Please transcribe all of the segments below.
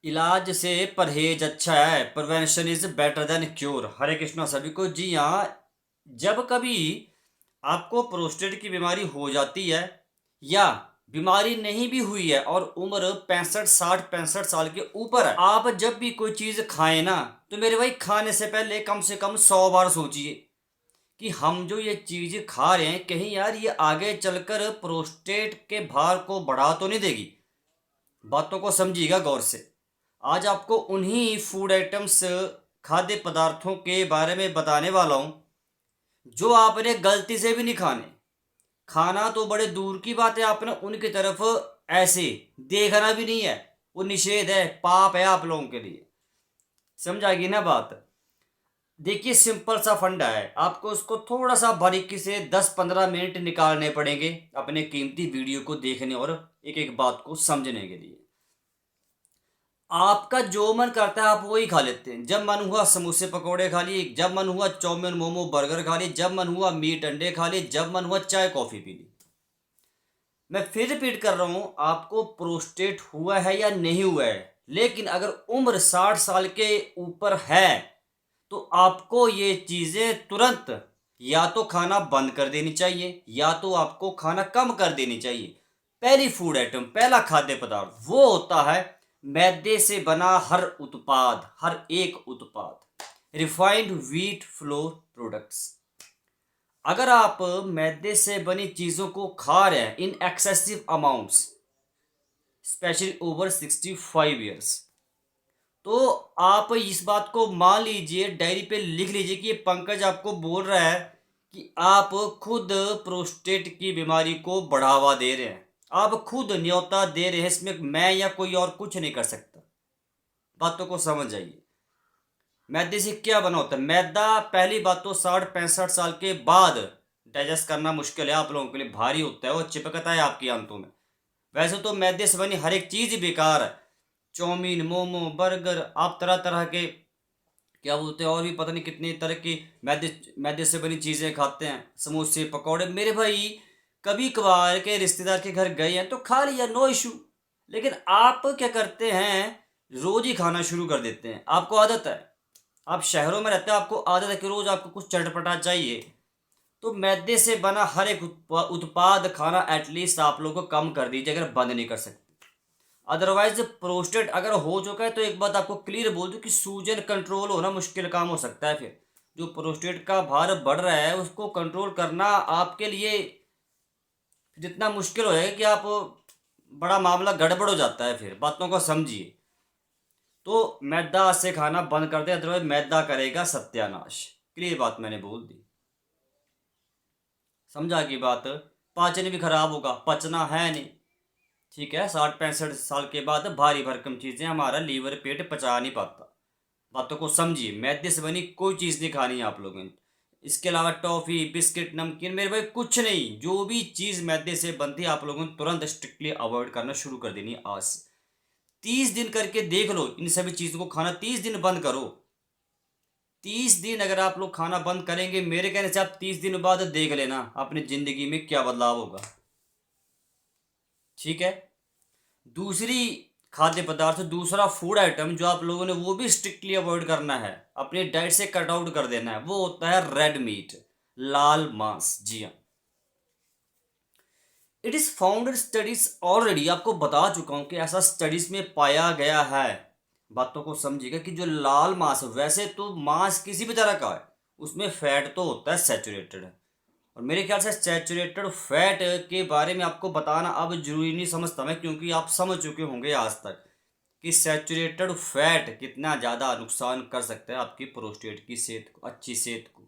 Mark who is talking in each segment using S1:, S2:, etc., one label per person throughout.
S1: इलाज से परहेज अच्छा है। Prevention is better than cure. Hare Krishna सभी को। जी हाँ, जब कभी आपको प्रोस्टेट की बीमारी हो जाती है या बीमारी नहीं भी हुई है और उम्र 65 साल के ऊपर है, आप जब भी कोई चीज खाएं ना, तो मेरे भाई खाने से पहले कम से कम 100 बार सोचिए कि हम जो ये चीज खा रहे हैं, कहीं यार ये आगे चलकर प्रोस्टेट के भार को बढ़ा तो नहीं देगी। बातों को समझिएगा गौर से। आज आपको उन्हीं फूड आइटम्स, खाद्य पदार्थों के बारे में बताने वाला हूं जो आपने गलती से भी नहीं खाने। खाना तो बड़े दूर की बात है, आपने उनकी तरफ ऐसे देखना भी नहीं है। वो निषेध है, पाप है आप लोगों के लिए। समझाएगी ना बात। देखिए, सिंपल सा फंडा है, आपको उसको थोड़ा सा बारीकी से 10-15 मिनट निकालने पड़ेंगे अपने कीमती वीडियो को देखने और एक एक बात को समझने के लिए। आपका जो मन करता है आप वही खा लेते हैं। जब मन हुआ समोसे पकौड़े खा लिए, जब मन हुआ चाउमीन मोमो बर्गर खा लिए, जब मन हुआ मीट अंडे खा लिए, जब मन हुआ चाय कॉफी पी ली। मैं फिर रिपीट कर रहा हूं, आपको प्रोस्टेट हुआ है या नहीं हुआ है, लेकिन अगर उम्र 60 साल के ऊपर है तो आपको ये चीजें तुरंत या तो खाना बंद कर देनी चाहिए या तो आपको खाना कम कर देनी चाहिए। पहली फूड आइटम, पहला खाद्य पदार्थ वो होता है मैदे से बना हर उत्पाद, हर एक उत्पाद, रिफाइंड व्हीट फ्लोर प्रोडक्ट्स। अगर आप मैदे से बनी चीज़ों को खा रहे हैं in excessive amounts, especially over 65 years, तो आप इस बात को मान लीजिए, डायरी पे लिख लीजिए कि ये पंकज आपको बोल रहा है कि आप खुद प्रोस्टेट की बीमारी को बढ़ावा दे रहे हैं। आप खुद न्योता दे रहे हैं, इसमें मैं या कोई और कुछ नहीं कर सकता। बातों को समझ जाइए। मैदे से क्या बना होता है? मैदा पहली बात तो 60-65 साल के बाद डाइजेस्ट करना मुश्किल है, आप लोगों के लिए भारी होता है, वो चिपकता है आपकी आंतों में। वैसे तो मैदे से बनी हर एक चीज बेकार है। चाउमीन मोमो बर्गर, आप तरह तरह के क्या बोलते हैं और भी पता नहीं कितनी तरह की मैदे मैदे से बनी चीजें खाते हैं। समोसे पकौड़े, मेरे भाई कभी कभार के रिश्तेदार के घर गए हैं तो खा लिया, नो इशू। लेकिन आप क्या करते हैं, रोज ही खाना शुरू कर देते हैं। आपको आदत है, आप शहरों में रहते हैं, आपको आदत है कि रोज आपको कुछ चटपटा चाहिए। तो मैदे से बना हर एक उत्पाद खाना एटलीस्ट आप लोगों को कम कर दीजिए, अगर बंद नहीं कर सकते। अदरवाइज प्रोस्टेट अगर हो चुका है तो एक बात आपको क्लियर बोल दूं कि सूजन कंट्रोल होना मुश्किल काम हो सकता है। फिर जो प्रोस्टेट का भार बढ़ रहा है उसको कंट्रोल करना आपके लिए जितना मुश्किल होएगा कि आप बड़ा मामला गड़बड़ हो जाता है। फिर बातों को समझिए। तो मैदा से खाना बंद कर दे, अदरवाइज मैदा करेगा सत्यानाश। क्लियर बात मैंने बोल दी। समझा की बात। पाचन भी खराब होगा, पचना है नहीं। ठीक है, 60-65 साल के बाद भारी भरकम चीजें हमारा लीवर पेट पचा नहीं पाता। बातों को समझिए। मैदे से बनी कोई चीज नहीं खानी है आप लोगों ने। इसके अलावा टॉफी बिस्किट नमकीन, मेरे भाई कुछ नहीं। जो भी चीज मैदे से बनती है आप लोगों ने तुरंत स्ट्रिक्टली अवॉइड करना शुरू कर देनी है आज से। 30 दिन करके देख लो इन सभी चीजों को खाना, 30 दिन बंद करो। 30 दिन अगर आप लोग खाना बंद करेंगे, मेरे कहने से आप 30 दिन बाद देख लेना अपनी जिंदगी में क्या बदलाव होगा। ठीक है। दूसरी खाद्य पदार्थ, दूसरा फूड आइटम जो आप लोगों ने वो भी स्ट्रिक्टली अवॉइड करना है, अपनी डाइट से कट आउट कर देना है, वो होता है रेड मीट, लाल मांस। जी हाँ, it is found in studies already, आपको बता चुका हूं कि ऐसा स्टडीज में पाया गया है। बातों को समझिएगा कि जो लाल मांस, वैसे तो मांस किसी भी तरह का है, उसमें फैट तो होता है सैचुरेटेड। और मेरे ख्याल से सैचुरेटेड फैट के बारे में आपको बताना अब जरूरी नहीं समझता मैं, क्योंकि आप समझ चुके होंगे आज तक कि सैचुरेटेड फैट कितना ज़्यादा नुकसान कर सकता है आपकी प्रोस्टेट की सेहत को, अच्छी सेहत को।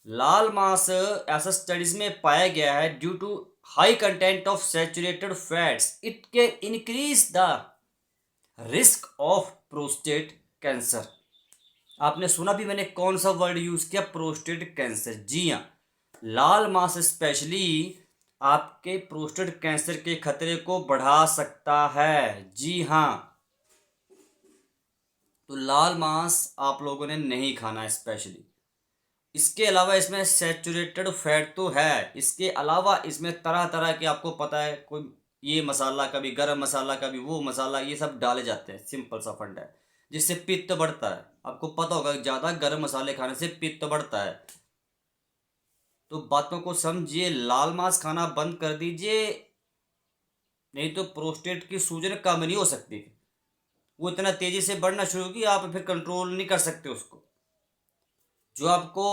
S1: लाल मांस ऐसा स्टडीज में पाया गया है, due to high content of saturated fats it can increase the risk of prostate cancer. आपने सुना भी मैंने कौन सा वर्ड यूज किया? Prostate cancer. जी हाँ, लाल मांस स्पेशली आपके प्रोस्टेट कैंसर के खतरे को बढ़ा सकता है। जी हाँ, तो लाल मांस आप लोगों ने नहीं खाना है स्पेशली। इसके अलावा इसमें सैचुरेटेड फैट तो है, इसके अलावा इसमें तरह तरह के, आपको पता है, कोई ये मसाला, कभी गरम मसाला, कभी वो मसाला, ये सब डाले जाते हैं। सिंपल सा फंड है, जिससे पित्त बढ़ता है। आपको पता होगा ज़्यादा गरम मसाले खाने से पित्त बढ़ता है। तो बातों को समझिए, लाल मांस खाना बंद कर दीजिए, नहीं तो प्रोस्टेट की सूजन कम नहीं हो सकती। वो इतना तेजी से बढ़ना शुरू होगी, आप फिर कंट्रोल नहीं कर सकते उसको। जो आपको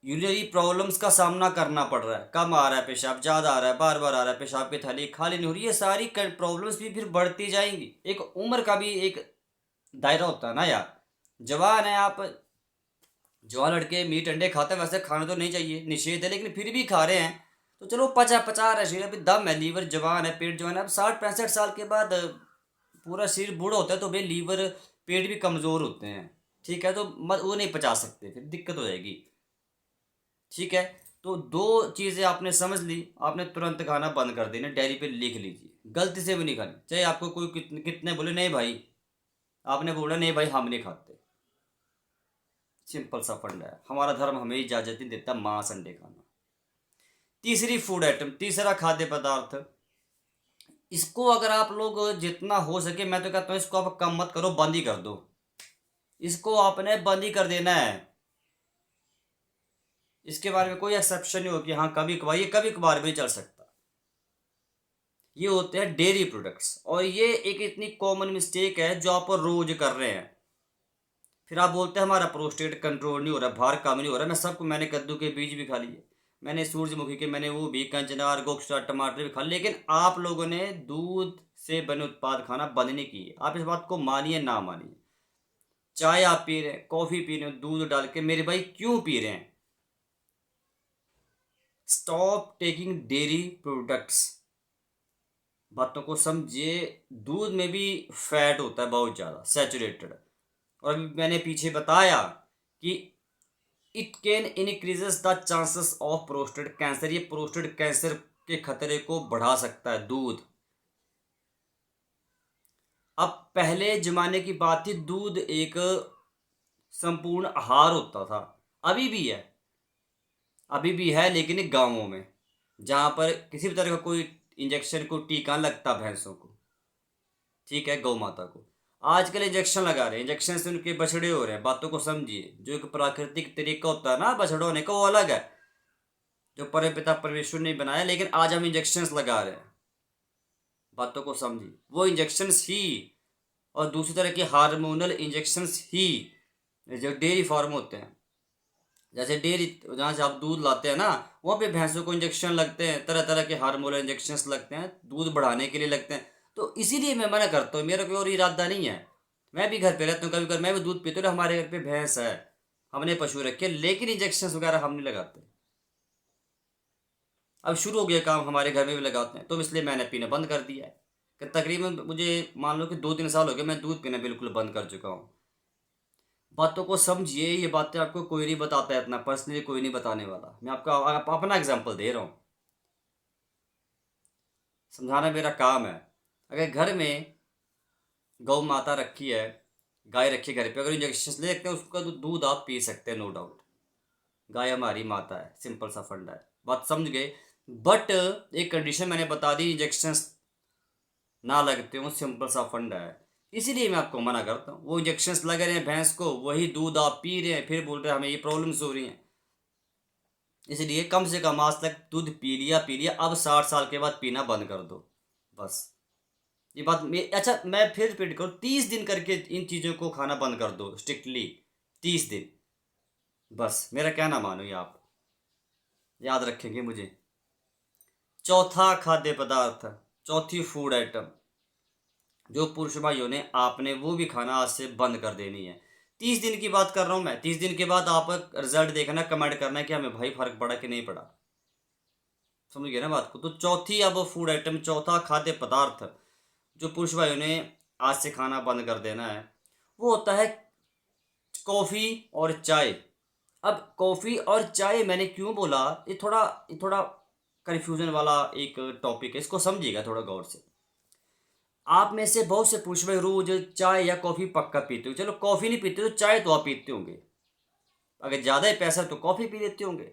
S1: यूरिनरी प्रॉब्लम्स का सामना करना पड़ रहा है, कम आ रहा है पेशाब, ज़्यादा आ रहा है, बार बार आ रहा है, पेशाब की थैली खाली नहीं हो रही, ये सारी प्रॉब्लम्स भी फिर बढ़ती जाएंगी। एक उम्र का भी एक दायरा होता है ना यार। जवान है आप, जवान लड़के मीट अंडे खाते हैं, वैसे खाना तो नहीं चाहिए, निषेध है, लेकिन फिर भी खा रहे हैं तो चलो पचा पचा रहे शरीर, अभी दम है, लीवर जवान है, पेट जवान है। अब 60-65 साल के बाद पूरा शरीर बूढ़ा होता है तो भाई लीवर पेट भी कमज़ोर होते हैं। ठीक है, तो मत वो नहीं पचा सकते, फिर दिक्कत हो जाएगी। ठीक है, तो दो चीज़ें आपने समझ ली, आपने तुरंत खाना बंद कर देना, डायरी पे लिख लीजिए, गलती से भी नहीं खानी। चाहे आपको कोई कितने बोले, नहीं भाई, आपने बोला नहीं भाई हम नहीं खाते। सिंपल सा फंड है, हमारा धर्म हमें इजाज़त नहीं देता मांस अंडे खाना। तीसरी फूड आइटम, तीसरा खाद्य पदार्थ, इसको अगर आप लोग जितना हो सके, मैं तो कहता हूँ इसको आप कम मत करो, बंद ही कर दो। इसको आपने बंद ही कर देना है। इसके बारे में कोई एक्सेप्शन नहीं हो कि हाँ कभी कभार, ये कभी कभार भी चल सकता। ये होते हैं डेयरी प्रोडक्ट्स, और ये एक इतनी कॉमन मिस्टेक है जो आप रोज कर रहे हैं। फिर आप बोलते हैं हमारा प्रोस्टेट कंट्रोल नहीं हो रहा, भार कम नहीं हो रहा। मैं सबको, मैंने कद्दू के बीज भी खा लिए, मैंने सूरजमुखी के, मैंने वो भी, कंचनार, गोखसा, टमाटर भी खा लिए, लेकिन आप लोगों ने दूध से बने उत्पाद खाना बंद नहीं किए। आप इस बात को मानिए ना मानिए, चाय आप पी रहे हैं, कॉफ़ी पी रहे हैं दूध डाल के, मेरे भाई क्यों पी रहे हैं? Stop taking dairy products. बातों को समझिए, दूध में भी फैट होता है बहुत ज़्यादा, सैचुरेटेड। और अभी मैंने पीछे बताया कि it can increases the chances of prostate cancer, ये प्रोस्टेट कैंसर के खतरे को बढ़ा सकता है दूध। अब पहले जमाने की बात थी, दूध एक संपूर्ण आहार होता था, अभी भी है, अभी भी है, लेकिन गांवों में जहाँ पर किसी भी तरह का कोई इंजेक्शन को टीका लगता भैंसों को, ठीक है, गौ माता को, आजकल इंजेक्शन लगा रहे हैं, इंजेक्शन से उनके बछड़े हो रहे हैं। बातों को समझिए, जो एक प्राकृतिक तरीका होता है ना बछड़ों होने का, वो अलग है, जो परमपिता परमेश्वर ने बनाया, लेकिन आज हम इंजेक्शंस लगा रहे हैं। बातों को समझिए, वो इंजेक्शंस ही, और दूसरी तरह के हार्मोनल इंजेक्शंस ही जो डेयरी फार्म होते हैं, जैसे डेयरी जहाँ से आप दूध लाते हैं ना, वहाँ पे भैंसों को इंजेक्शन लगते हैं, तरह तरह के हार्मोनल इंजेक्शंस लगते हैं, दूध बढ़ाने के लिए लगते हैं। तो इसीलिए मैं मना करता हूँ, मेरा कोई और इरादा नहीं है। मैं भी घर पे रहता हूँ, कभी कभी मैं भी दूध पीता हूँ, हमारे घर पे भैंस है, हमने पशु रखे, लेकिन इंजेक्शन वगैरह हम नहीं लगाते। अब शुरू हो गया काम, हमारे घर में भी लगाते हैं, तो इसलिए मैंने पीना बंद कर दिया है। कि तकरीबन मुझे मान लो कि 2-3 साल हो गए, मैं दूध पीना बिल्कुल बंद कर चुका हूँ। बातों को समझिए, ये बातें आपको कोई नहीं बताता है, अपना पर्सनली कोई नहीं बताने वाला, मैं आपका अपना एग्जांपल दे रहा हूँ, समझाना मेरा काम है। अगर घर में गौ माता रखी है, गाय रखी है घर पे, अगर इंजेक्शन ले सकते हैं उसका दूध आप पी सकते हैं, नो डाउट। गाय हमारी माता है, सिंपल सा फंडा है, बात समझ गए। बट एक कंडीशन मैंने बता दी, इंजेक्शन ना लगते हो, सिंपल सा फंडा है, इसीलिए मैं आपको मना करता हूँ। वो इंजेक्शंस लग रहे हैं भैंस को, वही दूध आप पी रहे हैं, फिर बोल रहे हैं हमें ये प्रॉब्लम्स हो रही हैं। इसलिए कम से कम आज तक दूध पी लिया, अब 60 साल के बाद पीना बंद कर दो, बस। ये बात अच्छा, मैं फिर रिपीट करूँ, 30 दिन करके इन चीज़ों को खाना बंद कर दो स्ट्रिक्टली, 30 दिन, बस मेरा कहना मानो, ये आप याद रखेंगे मुझे। चौथा खाद्य पदार्थ, चौथी फूड आइटम जो पुरुष भाइयों ने, आपने वो भी खाना आज से बंद कर देनी है। 30 दिन की बात कर रहा हूँ मैं, 30 दिन के बाद आप रिजल्ट देखना, कमेंट करना है कि हमें भाई फर्क पड़ा कि नहीं पड़ा। समझ गए ना बात को? तो चौथी अब फूड आइटम, चौथा खाद्य पदार्थ जो पुरुष भाइयों ने आज से खाना बंद कर देना है, वो होता है कॉफ़ी और चाय। अब कॉफ़ी और चाय मैंने क्यों बोला, ये थोड़ा कन्फ्यूज़न वाला एक टॉपिक है, इसको समझिएगा थोड़ा गौर से। आप में से बहुत से पुरुष भाई रोज चाय या कॉफ़ी पक्का पीते हो, चलो कॉफ़ी नहीं पीते तो चाय तो आप पीते होंगे, अगर ज़्यादा ही पैसा है तो कॉफ़ी पी लेते होंगे।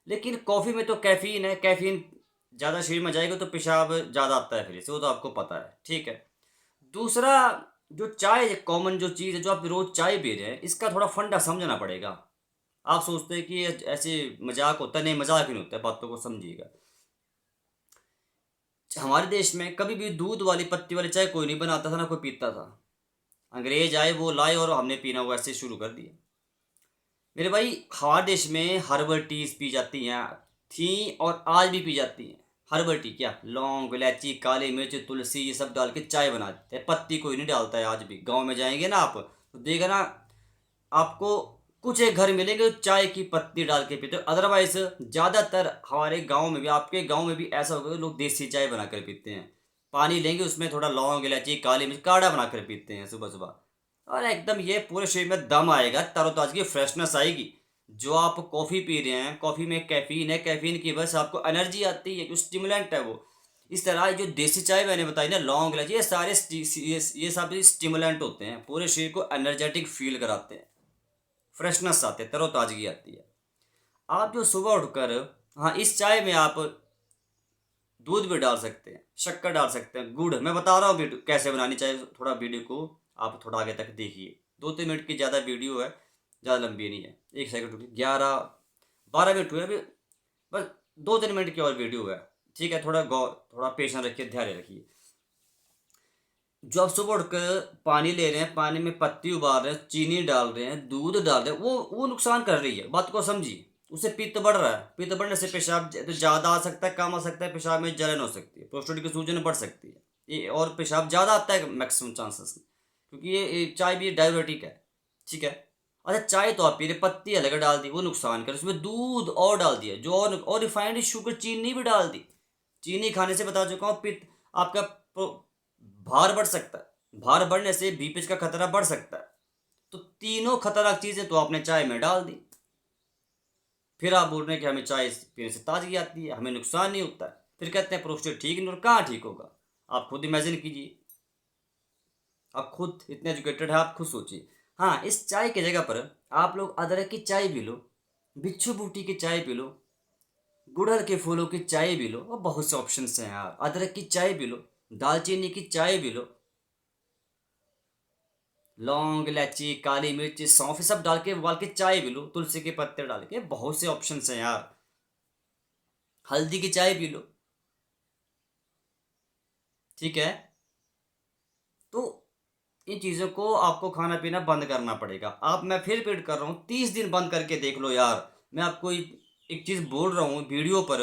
S1: लेकिन कॉफ़ी में तो कैफीन है, कैफीन ज़्यादा शरीर में जाएगा तो पेशाब ज़्यादा आता है, फिर से वो तो आपको पता है, ठीक है। दूसरा, जो चाय कॉमन जो चीज़ है, जो आप रोज़ चाय पी रहे हैं, इसका थोड़ा फंडा समझना पड़ेगा। आप सोचते हैं कि ये ऐसे मजाक होता है, नहीं मजाक ही नहीं होता है, बातों को समझिएगा। हमारे देश में कभी भी दूध वाली पत्ती वाली चाय कोई नहीं बनाता था, ना कोई पीता था। अंग्रेज आए, वो लाए और हमने पीना वैसे शुरू कर दिया। मेरे भाई, हमारे देश में हर्बल टीज पी जाती हैं, थी और आज भी पी जाती हैं। हर्बल टी क्या, लौंग इलायची काली मिर्च तुलसी ये सब डाल के चाय बनाते हैं, पत्ती कोई नहीं डालता है आज भी। गांव में जाएंगे ना आप तो देखा ना, आपको कुछ एक घर मिलेंगे जो चाय की पत्ती डाल के पीते हो। अदरवाइज ज़्यादातर हमारे गांव में भी, आपके गांव में भी ऐसा होगा, लोग देसी चाय बनाकर पीते हैं। पानी लेंगे, उसमें थोड़ा लौंग इलायची काली मिर्च काढ़ा बनाकर पीते हैं सुबह सुबह, और एकदम ये पूरे शरीर में दम आएगा, तरोताजगी फ्रेशनेस आएगी। जो आप कॉफ़ी पी रहे हैं, कॉफ़ी में कैफीन है, कैफीन की वजह से आपको एनर्जी आती है, क्योंकि स्टिमुलेंट है वो। इस तरह जो देसी चाय मैंने बताई ना, लौंग इलायची, ये सारे ये सब स्टिमुलेंट होते हैं, पूरे शरीर को एनर्जेटिक फील कराते हैं, फ्रेशनेस आते हैं, तरोताजगी आती है। आप जो सुबह उठकर, हाँ, इस चाय में आप दूध भी डाल सकते हैं, शक्कर डाल सकते हैं, गुड़, मैं बता रहा हूँ वीडियो कैसे बनानी चाहिए। थोड़ा वीडियो को आप थोड़ा आगे तक देखिए, 2-3 मिनट की ज़्यादा वीडियो है, ज़्यादा लंबी नहीं है। एक सेकंड रुकिए, 11-12 मिनट हुए अभी, बस 2-3 मिनट की और वीडियो है, ठीक है। थोड़ा गौर, थोड़ा पेशेंस रखिए, ध्यान रखिए। जो आप सुबह उठकर पानी ले रहे हैं, पानी में पत्ती उबाल रहे हैं, चीनी डाल रहे हैं, दूध डाल रहे हैं, वो नुकसान कर रही है, बात को समझिए। उससे पित्त बढ़ रहा है, पित्त बढ़ने से पेशाब तो ज़्यादा आ सकता है, कम आ सकता है, पेशाब में जलन हो सकती है, प्रोस्टेट की सूजन बढ़ सकती है, ये और पेशाब ज़्यादा आता है मैक्सिमम चांसेस में, क्योंकि ये चाय भी डायबिटिक है, ठीक है। अच्छा, चाय तो आप पी रहे, पत्ती अलग डाल दी, वो नुकसान कर, उसमें दूध और डाल दिया जो, और रिफाइंड शुगर चीनी भी डाल दी। चीनी खाने से बता चुका हूँ, पित्त आपका भार बढ़ सकता है, भार बढ़ने से बीपी का खतरा बढ़ सकता है। तो तीनों खतरनाक चीज़ें तो आपने चाय में डाल दी, फिर आप बोल रहे हैं कि हमें चाय पीने से ताजगी आती है, हमें नुकसान नहीं होता है, फिर कहते हैं प्रोस्टेट ठीक नहीं, और कहाँ ठीक होगा। आप खुद इमेजिन कीजिए, आप खुद इतने एजुकेटेड है, आप खुद सोचिए। हाँ, इस चाय की जगह पर आप लोग अदरक की चाय पी लो, बिच्छू बूटी की चाय पी लो, गुड़हल के फूलों की चाय पी लो, और बहुत से ऑप्शन हैं यार। अदरक की चाय पी लो, दालचीनी की चाय पी लो, लौंग इलायची काली मिर्च सौंफ ये सब डाल के उबाल के चाय पी लो, तुलसी के पत्ते डाल के, बहुत से ऑप्शन हैं यार। हल्दी की चाय पी लो, ठीक है। तो इन चीज़ों को आपको खाना पीना बंद करना पड़ेगा। आप, मैं फिर रिपीट कर रहा हूँ, 30 दिन बंद करके देख लो यार। मैं आपको एक चीज़ बोल रहा हूँ वीडियो पर,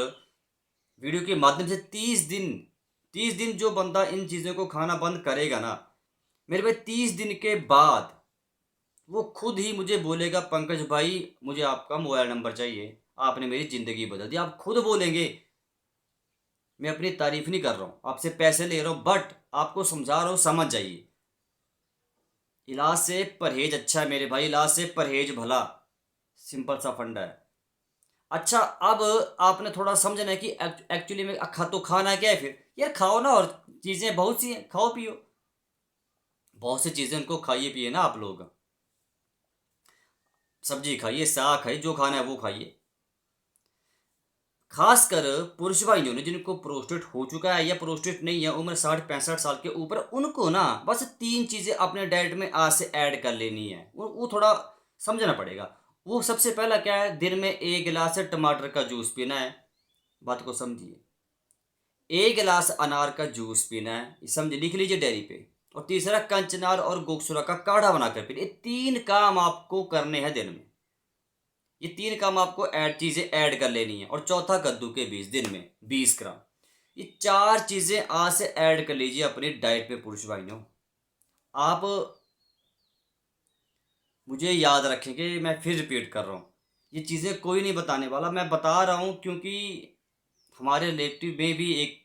S1: वीडियो के माध्यम से, 30 दिन, 30 दिन जो बंदा इन चीज़ों को खाना बंद करेगा ना, मेरे भाई, 30 दिन के बाद वो खुद ही मुझे बोलेगा, पंकज भाई मुझे आपका मोबाइल नंबर चाहिए, आपने मेरी ज़िंदगी बदल दी। आप खुद बोलेंगे, मैं अपनी तारीफ नहीं कर रहा हूँ, आपसे पैसे ले रहा हूँ, बट आपको समझा रहा हूँ, समझ जाइए। इलाज से परहेज अच्छा है मेरे भाई, इलाज से परहेज भला, सिंपल सा फंडा है। अच्छा, अब आपने थोड़ा समझना है कि एक्चुअली में तो खाना क्या है फिर, यार खाओ ना, और चीज़ें बहुत सी हैं, खाओ पियो, बहुत सी चीज़ें उनको खाइए पिए ना आप लोग। सब्जी खाइए, साग खाइए, जो खाना है वो खाइए। खासकर पुरुष भाइयों ने जिनको प्रोस्टेट हो चुका है या प्रोस्टेट नहीं है, उम्र 60-65 साल के ऊपर, उनको ना बस 3 चीज़ें अपने डाइट में आज से ऐड कर लेनी है, वो थोड़ा समझना पड़ेगा। वो सबसे पहला क्या है, दिन में 1 गिलास टमाटर का जूस पीना है, बात को समझिए। 1 गिलास अनार का जूस पीना है, समझ लिख लीजिए डायरी पे। और तीसरा, कंचनार और गोगसुरा का काढ़ा बनाकर पीना। ये 3 काम आपको करने हैं दिन में, ये 3 काम आपको चीज़ें ऐड कर लेनी है। और चौथा, कद्दू के बीज दिन में 20 ग्राम। ये 4 चीज़ें आज से ऐड कर लीजिए अपनी डाइट पे पुरुष भाइयों। आप मुझे याद रखेंगे, मैं फिर रिपीट कर रहा हूँ, ये चीज़ें कोई नहीं बताने वाला, मैं बता रहा हूँ, क्योंकि हमारे रिलेटिव में भी एक,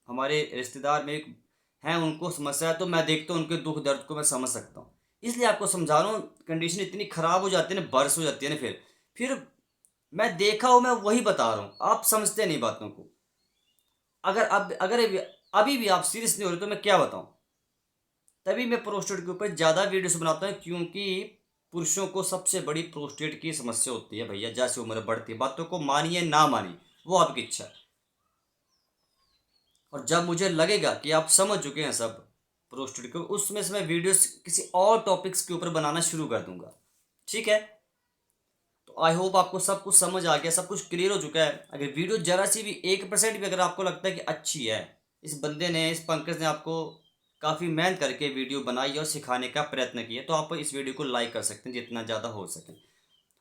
S1: हमारे रिश्तेदार में एक हैं, उनको समस्या है, तो मैं देखता हूँ उनके दुख दर्द को मैं समझ सकता हूँ, इसलिए आपको समझा रहा हूँ। कंडीशन इतनी ख़राब हो जाती है ना, बर्स हो जाती है ना, फिर मैं देखा हूँ, मैं वही बता रहा हूँ, आप समझते नहीं बातों को। अगर अभी भी आप सीरियस नहीं हो रहे तो मैं क्या बताऊँ। तभी मैं प्रोस्टेट के ऊपर ज़्यादा वीडियोस बनाता हूँ, क्योंकि पुरुषों को सबसे बड़ी प्रोस्टेट की समस्या होती है भैया, जैसे उम्र बढ़ती है, बातों को मानिए ना मानिए, वो आपकी इच्छा है। और जब मुझे लगेगा कि आप समझ चुके हैं सब प्रोस्टेट को, उसमें से मैं वीडियोस किसी और टॉपिक्स के ऊपर बनाना शुरू कर दूंगा। ठीक है, तो आई होप आपको सब कुछ समझ आ गया, सब कुछ क्लियर हो चुका है। अगर वीडियो जरा सी भी 1% भी अगर आपको लगता है कि अच्छी है, इस बंदे ने, इस पंकज ने आपको काफ़ी मेहनत करके वीडियो बनाई और सिखाने का प्रयत्न किया, तो आप इस वीडियो को लाइक कर सकते हैं जितना ज़्यादा हो सके।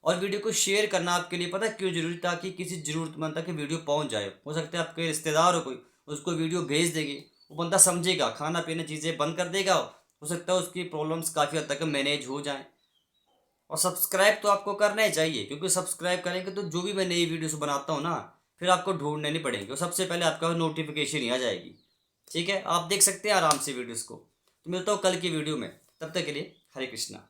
S1: और वीडियो को शेयर करना आपके लिए पता है क्यों जरूरी, ताकि किसी ज़रूरतमंद तक वीडियो पहुंच जाए। हो सकता है आपके रिश्तेदार हो कोई, उसको वीडियो भेज देगी, वो बंदा समझेगा, खाना पीना चीज़ें बंद कर देगा, हो सकता है उसकी प्रॉब्लम्स काफ़ी हद तक मैनेज हो जाएँ। और सब्सक्राइब तो आपको करना ही चाहिए, क्योंकि सब्सक्राइब करेंगे तो जो भी मैं नई वीडियोस बनाता हूँ ना, फिर आपको ढूंढने नहीं पड़ेंगे, और सबसे पहले आपका नोटिफिकेशन ही आ जाएगी। ठीक है, आप देख सकते हैं आराम से वीडियोस को। तो मिलता हूँ कल की वीडियो में, तब तक के लिए हरे कृष्णा।